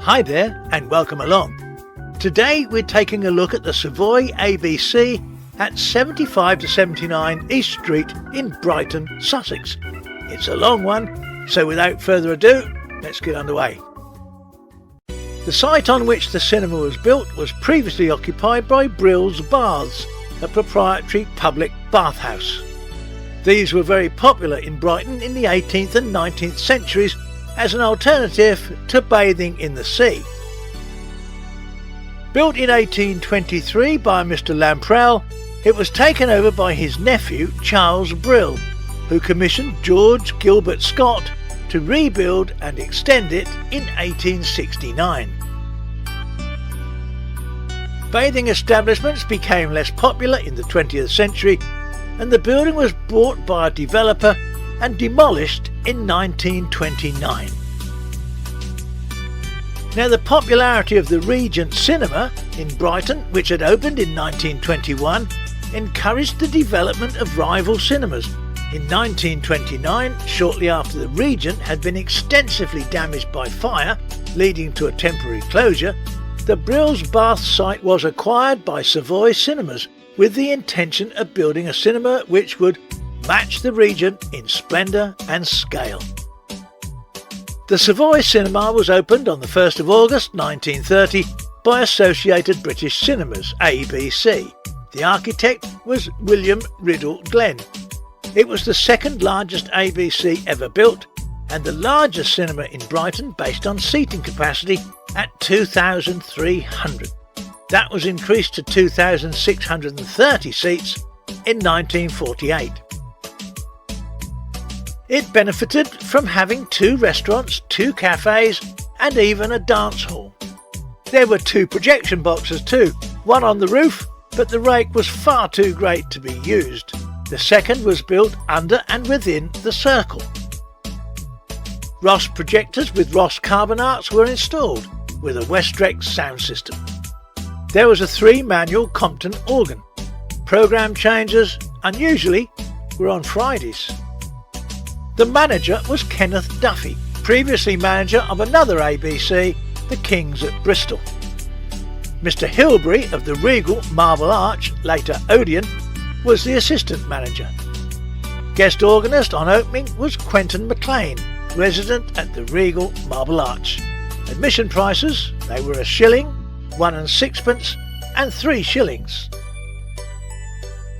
Hi there and welcome along. Today we're taking a look at the Savoy ABC at 75 to 79 East Street in Brighton, Sussex. It's a long one, so without further ado, let's get underway. The site on which the cinema was built was previously occupied by Brill's Baths, a proprietary public bathhouse. These were very popular in Brighton in the 18th and 19th centuries as an alternative to bathing in the sea. Built in 1823 by Mr. Lamprell, it was taken over by his nephew Charles Brill, who commissioned George Gilbert Scott to rebuild and extend it in 1869. Bathing establishments became less popular in the 20th century, and the building was bought by a developer and demolished in 1929. Now, the popularity of the Regent Cinema in Brighton, which had opened in 1921, encouraged the development of rival cinemas. In 1929, shortly after the Regent had been extensively damaged by fire, leading to a temporary closure, the Brill's Bath site was acquired by Savoy Cinemas with the intention of building a cinema which would match the Regent in splendour and scale. The Savoy Cinema was opened on the 1st of August 1930 by Associated British Cinemas, ABC. The architect was William Riddle Glenn. It was the second largest ABC ever built and the largest cinema in Brighton based on seating capacity at 2,300. That was increased to 2,630 seats in 1948. It benefited from having 2 restaurants, 2 cafes and even a dance hall. There were 2 projection boxes too, one on the roof, but the rake was far too great to be used. The second was built under and within the circle. Ross projectors with Ross carbon arcs were installed with a Westrex sound system. There was a 3-manual Compton organ. Programme changes, unusually, were on Fridays. The manager was Kenneth Duffy, previously manager of another ABC, the Kings at Bristol. Mr. Hilbury of the Regal Marble Arch, later Odeon, was the assistant manager. Guest organist on opening was Quentin MacLean, resident at the Regal Marble Arch. Admission prices, they were £1, 1 and 6pence and 3 shillings.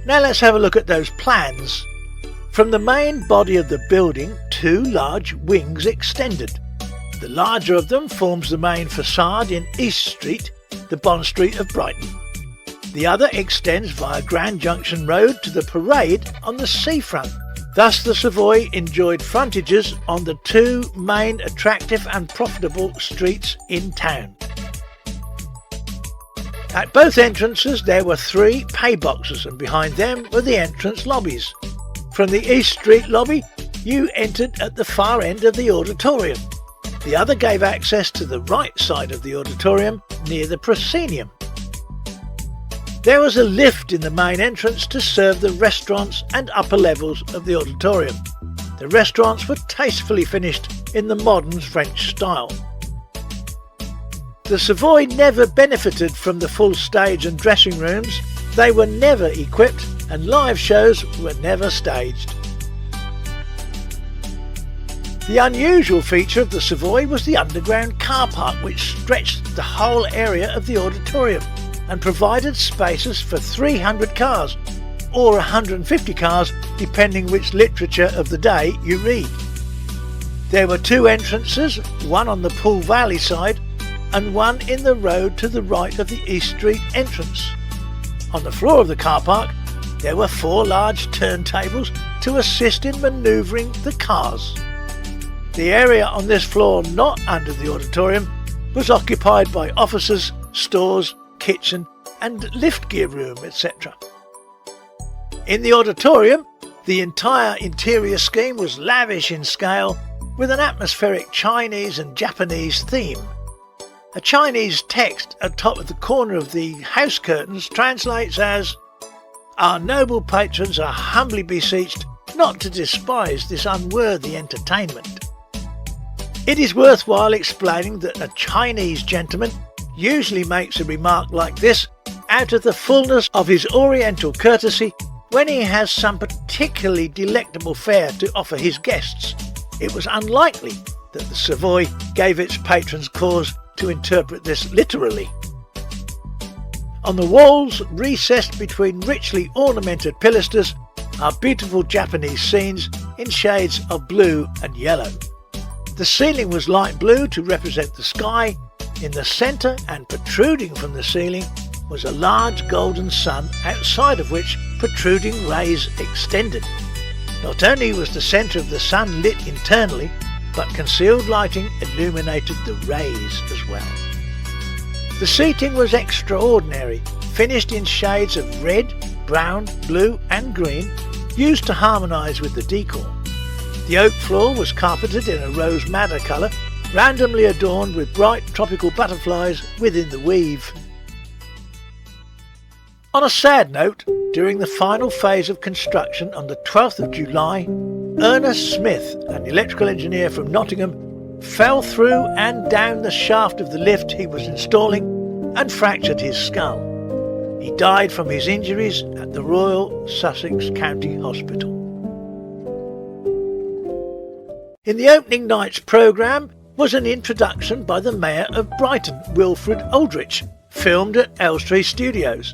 Now let's have a look at those plans. From the main body of the building, 2 large wings extended. The larger of them forms the main facade in East Street, the Bond Street of Brighton. The other extends via Grand Junction Road to the Parade on the seafront. Thus the Savoy enjoyed frontages on the 2 main attractive and profitable streets in town. At both entrances there were 3 pay boxes and behind them were the entrance lobbies. From the East Street lobby, you entered at the far end of the auditorium. The other gave access to the right side of the auditorium near the proscenium. There was a lift in the main entrance to serve the restaurants and upper levels of the auditorium. The restaurants were tastefully finished in the modern French style. The Savoy never benefited from the full stage and dressing rooms. They were never equipped and live shows were never staged. The unusual feature of the Savoy was the underground car park, which stretched the whole area of the auditorium and provided spaces for 300 cars, or 150 cars depending which literature of the day you read. There were 2 entrances, one on the Pool Valley side and one in the road to the right of the East Street entrance. On the floor of the car park there were 4 large turntables to assist in manoeuvring the cars. The area on this floor not under the auditorium was occupied by offices, stores, kitchen and lift gear room, etc. In the auditorium, the entire interior scheme was lavish in scale with an atmospheric Chinese and Japanese theme. A Chinese text atop of the corner of the house curtains translates as, "Our noble patrons are humbly beseeched not to despise this unworthy entertainment." It is worthwhile explaining that a Chinese gentleman usually makes a remark like this out of the fullness of his oriental courtesy when he has some particularly delectable fare to offer his guests. It was unlikely that the Savoy gave its patrons cause to interpret this literally. On the walls, recessed between richly ornamented pilasters, are beautiful Japanese scenes in shades of blue and yellow. The ceiling was light blue to represent the sky. In the centre and protruding from the ceiling was a large golden sun, outside of which protruding rays extended. Not only was the centre of the sun lit internally, but concealed lighting illuminated the rays as well. The seating was extraordinary, finished in shades of red, brown, blue and green, used to harmonise with the decor. The oak floor was carpeted in a rose madder colour, randomly adorned with bright tropical butterflies within the weave. On a sad note, during the final phase of construction on the 12th of July, Ernest Smith, an electrical engineer from Nottingham, fell through and down the shaft of the lift he was installing and fractured his skull. He died from his injuries at the Royal Sussex County Hospital. In the opening night's programme was an introduction by the Mayor of Brighton, Wilfred Aldrich, filmed at Elstree Studios.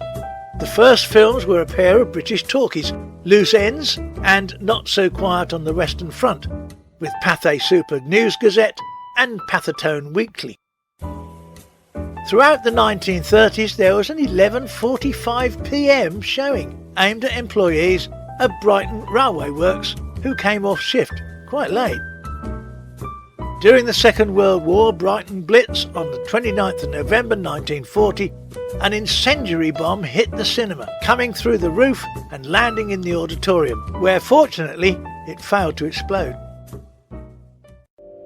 The first films were a pair of British talkies, Loose Ends and Not So Quiet on the Western Front, with Pathé Super News Gazette and Pathatone Weekly. Throughout the 1930s there was an 11:45 p.m. showing aimed at employees of Brighton Railway Works who came off shift quite late. During the Second World War, Brighton Blitz on the 29th of November 1940, an incendiary bomb hit the cinema, coming through the roof and landing in the auditorium, where fortunately it failed to explode.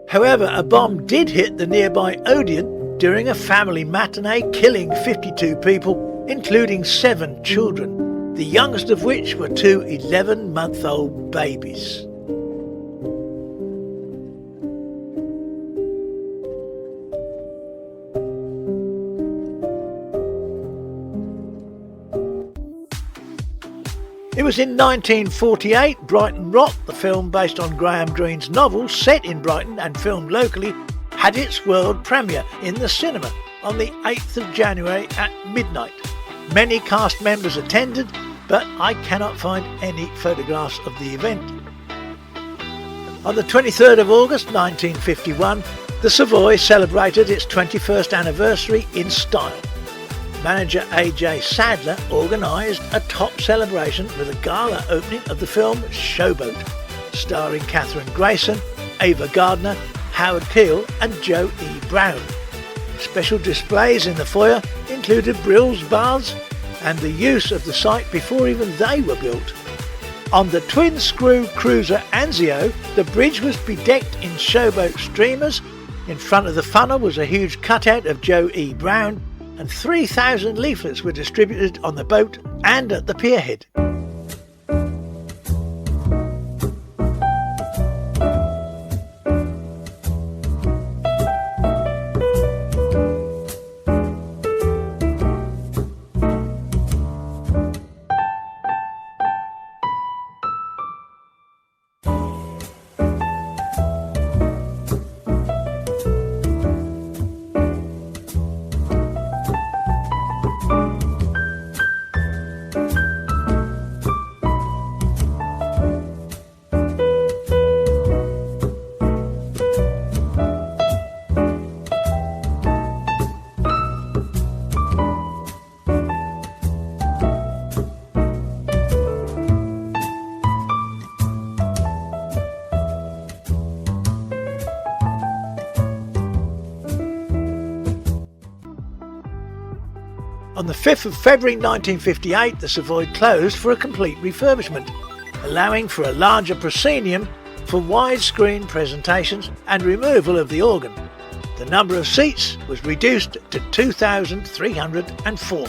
However, a bomb did hit the nearby Odeon during a family matinee, killing 52 people, including 7 children, the youngest of which were 2 11-month-old babies. It was in 1948 Brighton Rock, the film based on Graham Greene's novel set in Brighton and filmed locally, had its world premiere in the cinema on the 8th of January at midnight. Many cast members attended, but I cannot find any photographs of the event. On the 23rd of August 1951, the Savoy celebrated its 21st anniversary in style. Manager A.J. Sadler organised a top celebration with a gala opening of the film Showboat, starring Catherine Grayson, Ava Gardner, Howard Keel and Joe E. Brown. Special displays in the foyer included Brill's baths and the use of the site before even they were built. On the twin-screw cruiser Anzio, the bridge was bedecked in Showboat streamers. In front of the funnel was a huge cutout of Joe E. Brown, and 3,000 leaflets were distributed on the boat and at the pierhead. On the 5th of February 1958, the Savoy closed for a complete refurbishment, allowing for a larger proscenium for widescreen presentations and removal of the organ. The number of seats was reduced to 2,304.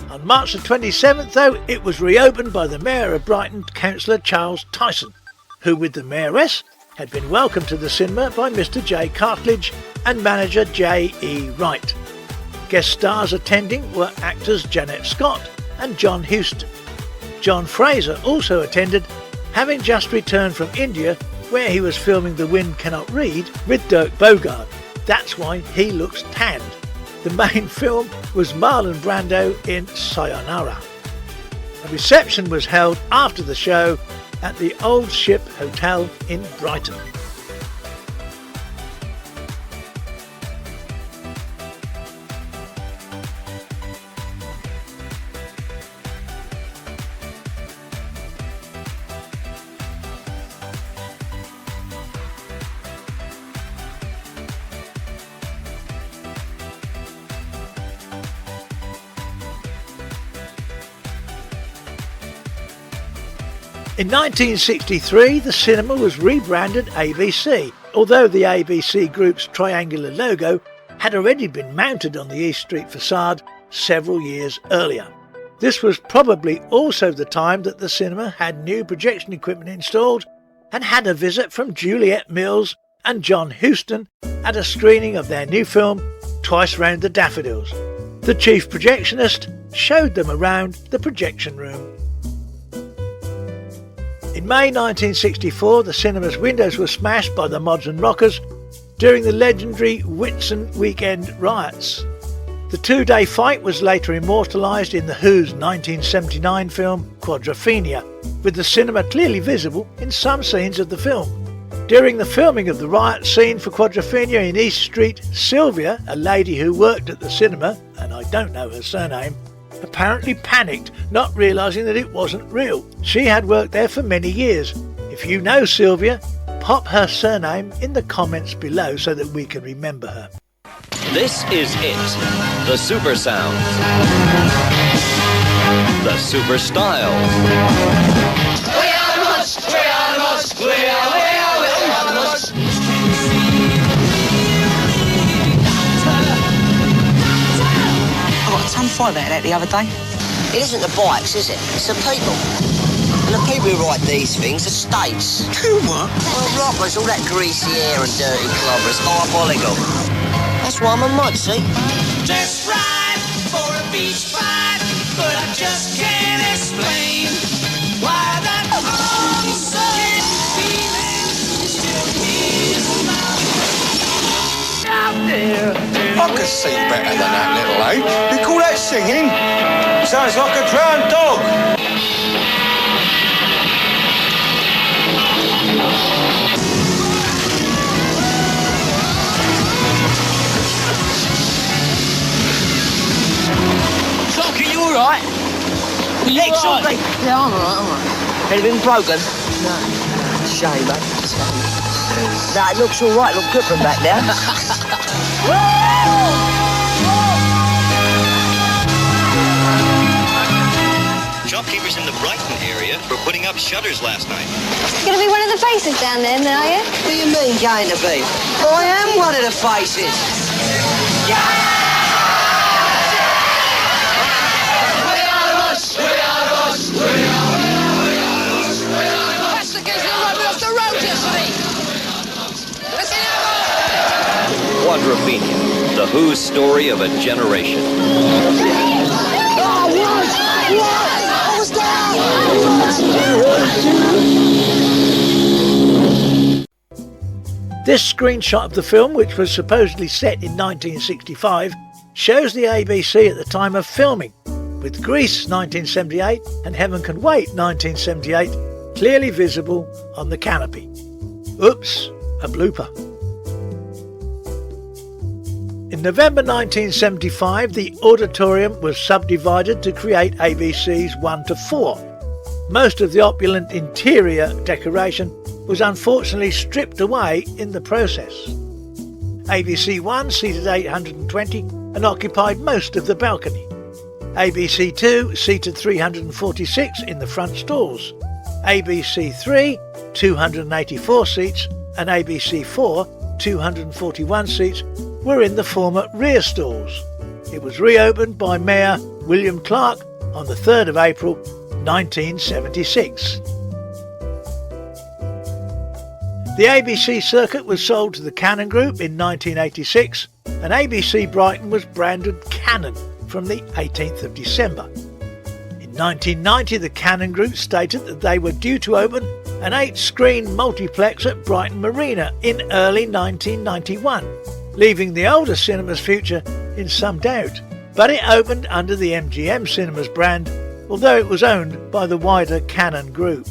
On March the 27th, though, it was reopened by the Mayor of Brighton, Councillor Charles Tyson, who with the Mayoress had been welcomed to the cinema by Mr. J. Cartledge and manager J. E. Wright. Guest stars attending were actors Janet Scott and John Huston. John Fraser also attended, having just returned from India, where he was filming The Wind Cannot Read with Dirk Bogarde. That's why he looks tanned. The main film was Marlon Brando in Sayonara. A reception was held after the show at the Old Ship Hotel in Brighton. In 1963, the cinema was rebranded ABC, although the ABC Group's triangular logo had already been mounted on the East Street facade several years earlier. This was probably also the time that the cinema had new projection equipment installed and had a visit from Juliet Mills and John Huston at a screening of their new film, Twice Round the Daffodils. The chief projectionist showed them around the projection room. In May 1964, the cinema's windows were smashed by the Mods and Rockers during the legendary Whitsun weekend riots. The two-day fight was later immortalised in The Who's 1979 film Quadrophenia, with the cinema clearly visible in some scenes of the film. During the filming of the riot scene for Quadrophenia in East Street, Sylvia, a lady who worked at the cinema, and I don't know her surname, apparently panicked, not realising that it wasn't real. She had worked there for many years. If you know Sylvia, pop her surname in the comments below so that we can remember her. This is it, the super sounds, the super styles. We are the Mods, we are the Mods, we are the Mods. I got a ton fight about that the other day. It isn't the bikes, is it? It's the people. And the people who write these things are states. Who what? Well, rockers, all that greasy hair and dirty clobbers, diabolical. That's why I'm a mod, see? Just right for a beach fight, but I just can't explain why that homesick feeling still is mine. Out there. I could sing better than that, little eh? You call that singing? Sounds like a drowned dog. Sock, are you alright? Legs all right? Yeah, I'm alright. Anything broken? No. Shame, mate. No, it looks alright. Look good from back there. Shopkeepers in the Brighton area were putting up shutters last night. You're gonna be one of the faces down there, are you? What do you mean, going to be? I am one of the faces. That's the kids that run me off the road yesterday. Listen up! Quadrophenia, the Who's story of a generation. This screenshot of the film, which was supposedly set in 1965, shows the ABC at the time of filming, with Grease 1978 and Heaven Can Wait 1978 clearly visible on the canopy. Oops, a blooper. In November 1975, the auditorium was subdivided to create ABC's 1 to 4. Most of the opulent interior decoration was unfortunately stripped away in the process. ABC 1 seated 820 and occupied most of the balcony. ABC 2 seated 346 in the front stalls. ABC 3, 284 seats, and ABC 4, 241 seats, were in the former rear stalls. It was reopened by Mayor William Clark on the 3rd of April 1976. The ABC circuit was sold to the Cannon Group in 1986, and ABC Brighton was branded Cannon from the 18th of December. In 1990, the Cannon Group stated that they were due to open an 8-screen multiplex at Brighton Marina in early 1991, leaving the older cinema's future in some doubt. But it opened under the MGM Cinemas brand, although it was owned by the wider Cannon Group.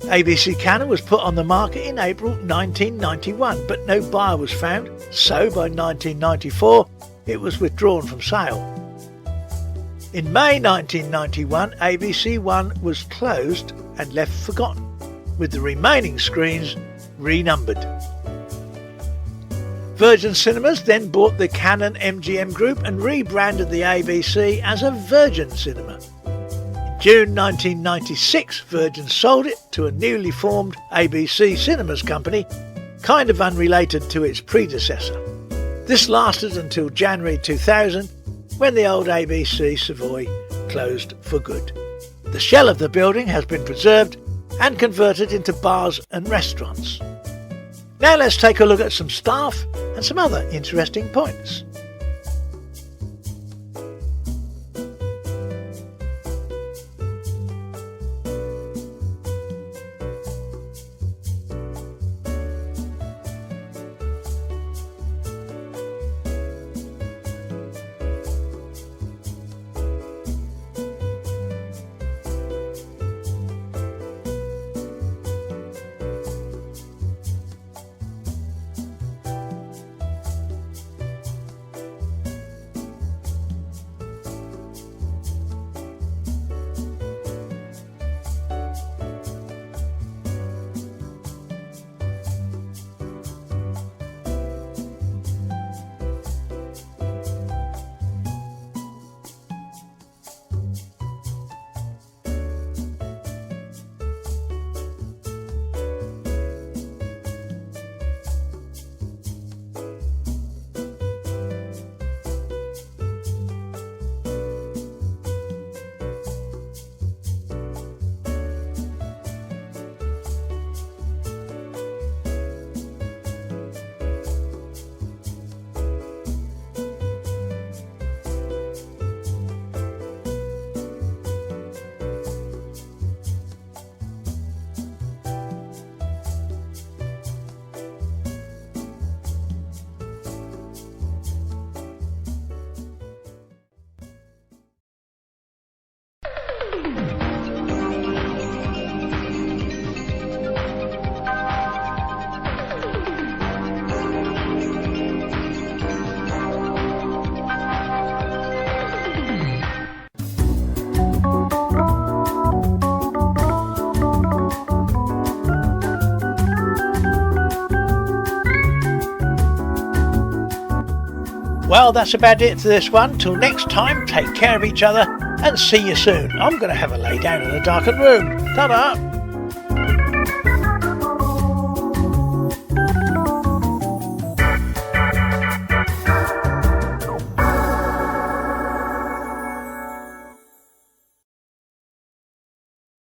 ABC Cannon was put on the market in April 1991, but no buyer was found, so by 1994 it was withdrawn from sale. In May 1991, ABC One was closed and left forgotten, with the remaining screens renumbered. Virgin Cinemas then bought the Cannon MGM Group and rebranded the ABC as a Virgin Cinema. In June 1996, Virgin sold it to a newly formed ABC Cinemas company, kind of unrelated to its predecessor. This lasted until January 2000, when the old ABC Savoy closed for good. The shell of the building has been preserved and converted into bars and restaurants. Now let's take a look at some staff and some other interesting points. Well, that's about it for this one. Till next time, take care of each other and see you soon. I'm going to have a lay down in a darkened room. Ta-da!